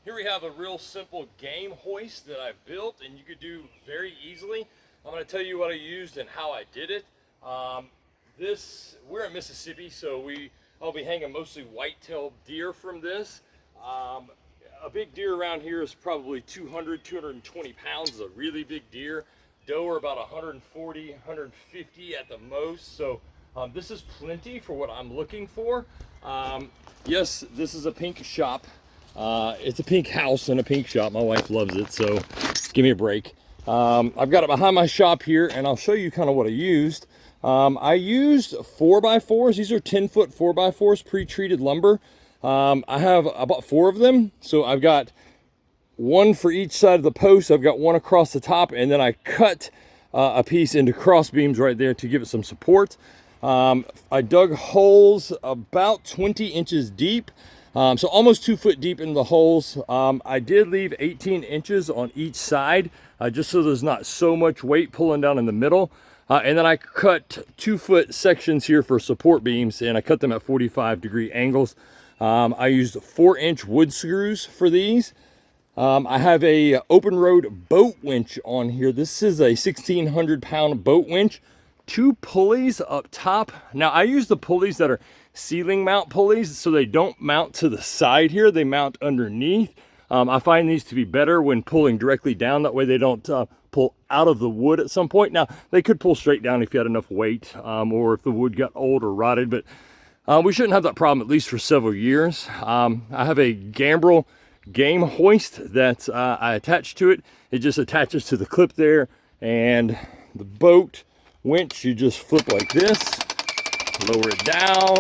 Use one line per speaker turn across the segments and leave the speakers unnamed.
Here we have a real simple game hoist that I built and you could do very easily. I'm going to tell you what I used and how I did it. We're in Mississippi, so I'll be hanging mostly whitetail deer from this. A big deer around here is probably 200, 220 pounds. It's a really big deer. Doe are about 140, 150 at the most. So this is plenty for what I'm looking for. Yes, this is a pink shop. It's a pink house and a pink shop. My wife loves it, so give me a break. I've got it behind my shop here, and I'll show you kind of what I used. I used 4x4s. These are 10-foot 4x4s, pre-treated lumber. I have about 4 of them, so I've got one for each side of the post. I've got one across the top, and then I cut a piece into cross beams right there to give it some support. I dug holes about 20 inches deep, so almost 2 foot deep in the holes. I did leave 18 inches on each side, just so there's not so much weight pulling down in the middle. And then I cut 2 foot sections here for support beams, and I cut them at 45-degree angles. I used 4-inch wood screws for these. I have a open road boat winch on here. This is a 1,600-pound boat winch. 2 pulleys up top. Now I use the pulleys that are ceiling mount pulleys, so they don't mount to the side here, they mount underneath. I find these to be better when pulling directly down. That way they don't pull out of the wood at some point. Now they could pull straight down if you had enough weight, or if the wood got old or rotted, but we shouldn't have that problem, at least for several years. I have a gambrel game hoist that I attached to it. It just attaches to the clip there, and the boat winch, you just flip like this, lower it down,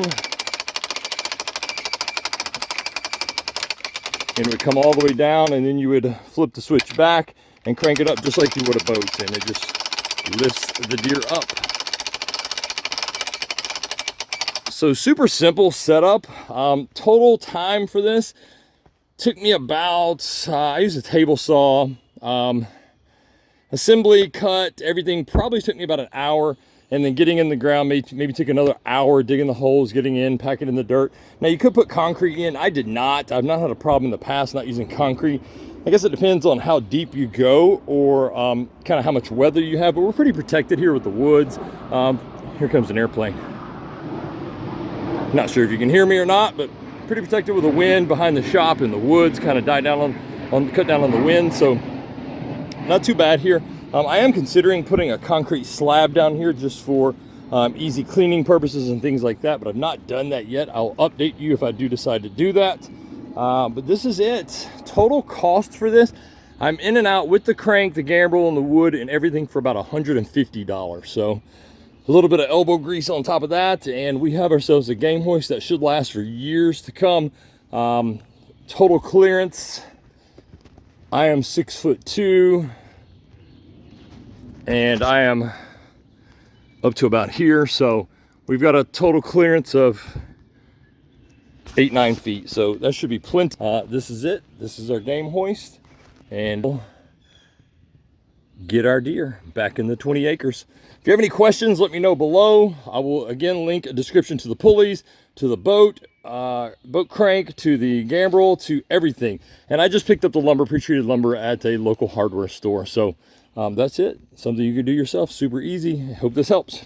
and it would come all the way down, and then you would flip the switch back and crank it up just like you would a boat, and it just lifts the deer up. So super simple setup. Total time for this took me about, I used a table saw, assembly, cut, everything probably took me about an hour, and then getting in the ground maybe took another hour, digging the holes, getting in, packing in the dirt. Now you could put concrete in. I did not. I've not had a problem in the past not using concrete. I guess it depends on how deep you go, or kind of how much weather you have, but we're pretty protected here with the woods. Here comes an airplane. Not sure if you can hear me or not, but pretty protected with the wind behind the shop, and the woods kind of die down cut down on the wind, so not too bad here. I am considering putting a concrete slab down here just for easy cleaning purposes and things like that, but I've not done that yet. I'll update you if I do decide to do that. But this is it. Total cost for this, I'm in and out with the crank, the gambrel, and the wood and everything for about $150. So a little bit of elbow grease on top of that, and we have ourselves a game hoist that should last for years to come. Total clearance, I am 6'2", and I am up to about here, so we've got a total clearance of 8-9 feet, so that should be plenty. This is it. This is our game hoist, and we'll get our deer back in the 20 acres. If you have any questions, let me know below. I will again link a description to the pulleys, to the boat crank, to the gambrel, to everything. And I just picked up the lumber, pre-treated lumber, at a local hardware store. So that's it. Something you can do yourself, super easy. Hope this helps.